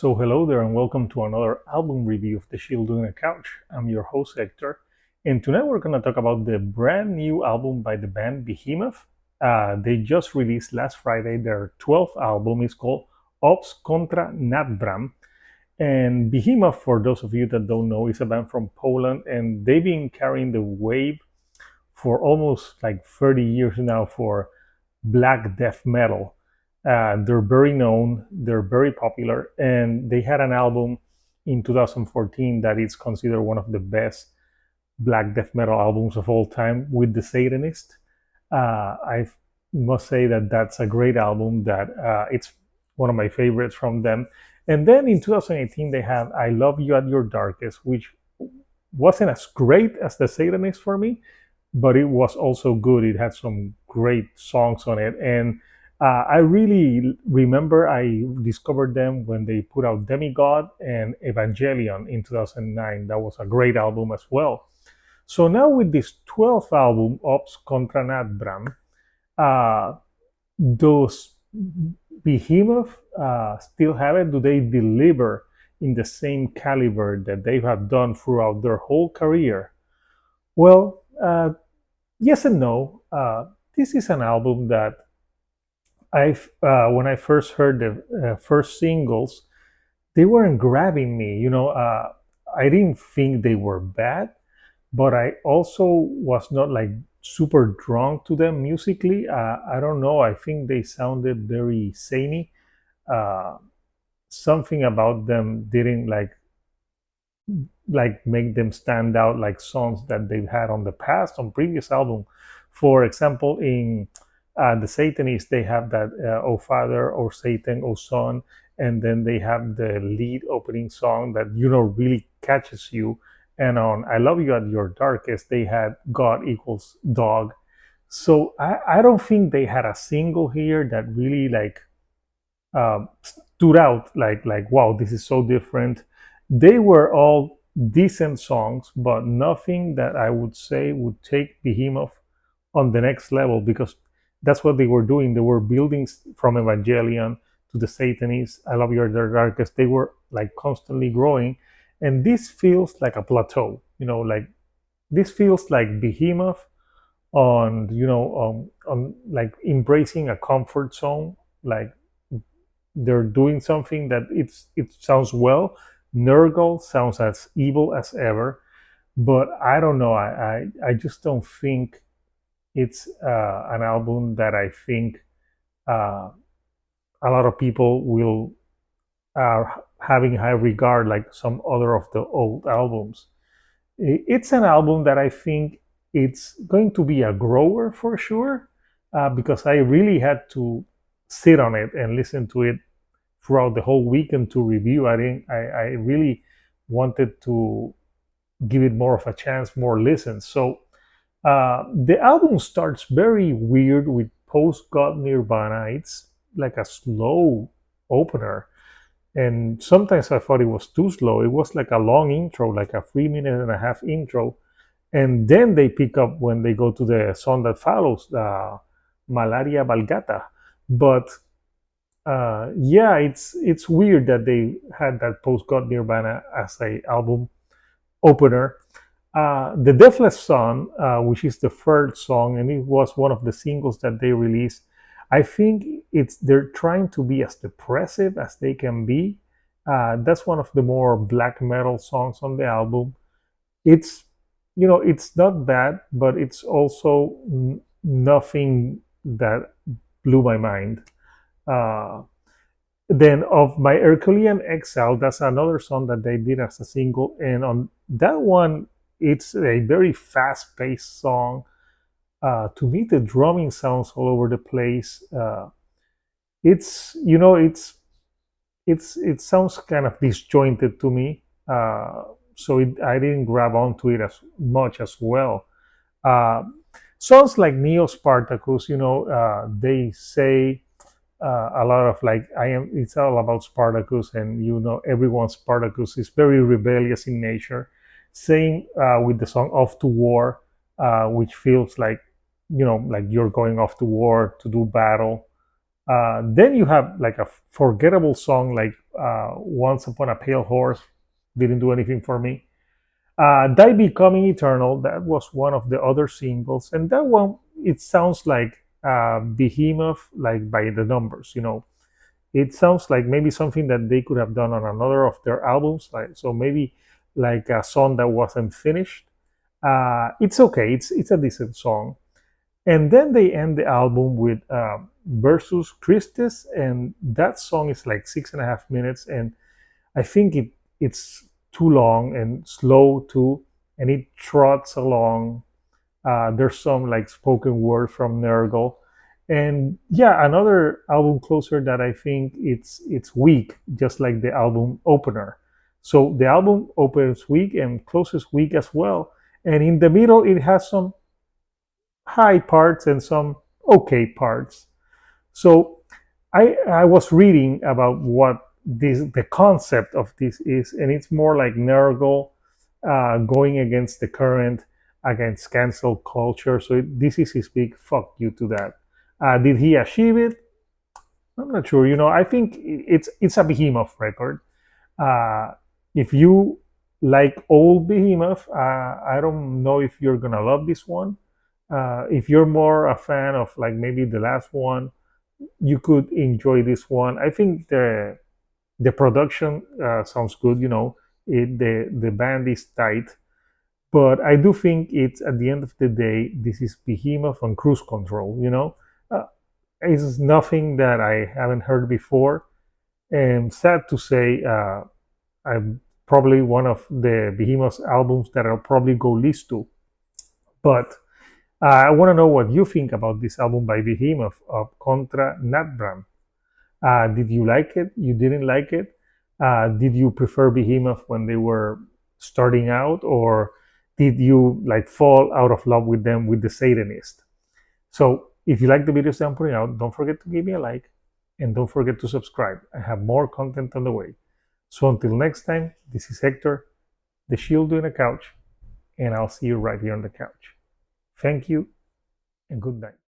So hello there and welcome to another album review of The Shield on the Couch. I'm your host Hector, and tonight we're going to talk about the brand new album by the band Behemoth. They just released last Friday their 12th album. It's called Opvs Contra Natvram. And Behemoth, for those of you that don't know, is a band from Poland, and they've been carrying the wave for almost like 30 years now for black death metal. They're very known, they're very popular, and they had an album in 2014 that is considered one of the best black death metal albums of all time with The Satanist. I must say that that's a great album, that it's one of my favorites from them. And then in 2018, they have I Love You at Your Darkest, which wasn't as great as The Satanist for me, but it was also good. It had some great songs on it. And I really remember I discovered them when they put out Demigod and Evangelion in 2009. That was a great album as well. So now with this 12th album, Opvs Contra Natvram, those Behemoth still have it? Do they deliver in the same caliber that they have done throughout their whole career? Well, yes and no. This is an album that when I first heard the first singles, they weren't grabbing me. I didn't think they were bad, but I also was not like super drawn to them musically. I don't know. I think they sounded very samey. Uh, Something about them didn't like make them stand out like songs that they've had on the past on previous album. For example, in the Satanists, they have that "Oh Father," "Oh Satan," "Oh Son," and then they have the lead opening song that really catches you. And on "I Love You at Your Darkest," they had "God equals dog." So I don't think they had a single here that really stood out like wow, this is so different. They were all decent songs, but nothing that I would say would take Behemoth on the next level, because that's what they were doing. They were building from Evangelion to the Satanists, I Love You at Your Darkest. They were like constantly growing, and this feels like a plateau. Like this feels like Behemoth on like embracing a comfort zone. Like they're doing something that it sounds well. Nurgle sounds as evil as ever, but I don't know. I just don't think it's an album that I think uh, a lot of people will having high regard like some other of the old albums. It's an album that I think it's going to be a grower for sure, because I really had to sit on it and listen to it throughout the whole weekend to review. I really wanted to give it more of a chance, more listens. So the album starts very weird with post God Nirvana. It's like a slow opener. And sometimes I thought it was too slow. It was like a long intro, like a 3 minute and a half intro. And then they pick up when they go to the song that follows, Malaria Valgata. But yeah, it's weird that they had that post God Nirvana as a album opener. The Deathless Song, which is the third song, and it was one of the singles that they released. I think they're trying to be as depressive as they can be. That's one of the more black metal songs on the album. It's it's not bad, but it's also nothing that blew my mind. Uh, then of my Herculean Excel, that's another song that they did as a single, and on that one, it's a very fast-paced song. To me, the drumming sounds all over the place. It's it sounds kind of disjointed to me, so I didn't grab onto it as much as well. Uh, Songs like Neo Spartacus, they say a lot of like I am. It's all about Spartacus, and everyone's Spartacus is very rebellious in nature. Same with the song "Off to War," which feels like like you're going off to war to do battle. Then you have like a forgettable song like Once Upon a Pale Horse didn't do anything for me. Thy Becoming Eternal, that was one of the other singles, and that one, it sounds like Behemoth, like by the numbers, it sounds like maybe something that they could have done on another of their albums, like so maybe like a song that wasn't finished. It's okay, it's a decent song. And then they end the album with Versus Christus, and that song is like 6.5 minutes, and I think it's too long and slow too, and it trots along. There's some like spoken word from Nergal, and yeah, another album closer that I think it's weak, just like the album opener. So the album opens weak and closes weak as well, and in the middle it has some high parts and some okay parts. So I was reading about what this the concept of this is, and it's more like Nergal going against the current, against cancel culture. So this is his big fuck you to that. Did he achieve it? I'm not sure. I think it's a Behemoth record. Uh, if you like old Behemoth, I don't know if you're gonna love this one. If you're more a fan of like maybe the last one, you could enjoy this one. I think the production sounds good. The band is tight, but I do think it's at the end of the day, this is Behemoth on cruise control. It's nothing that I haven't heard before, and sad to say, I'm probably one of the Behemoth albums that I'll probably go least to. But I want to know what you think about this album by Behemoth of Contra Natvram. Did you like it? You didn't like it? Did you prefer Behemoth when they were starting out, or did you like fall out of love with them with the Satanist? So if you like the videos that I'm putting out, don't forget to give me a like and don't forget to subscribe. I have more content on the way. So until next time, this is Hector, the shield doing a couch, and I'll see you right here on the couch. Thank you and good night.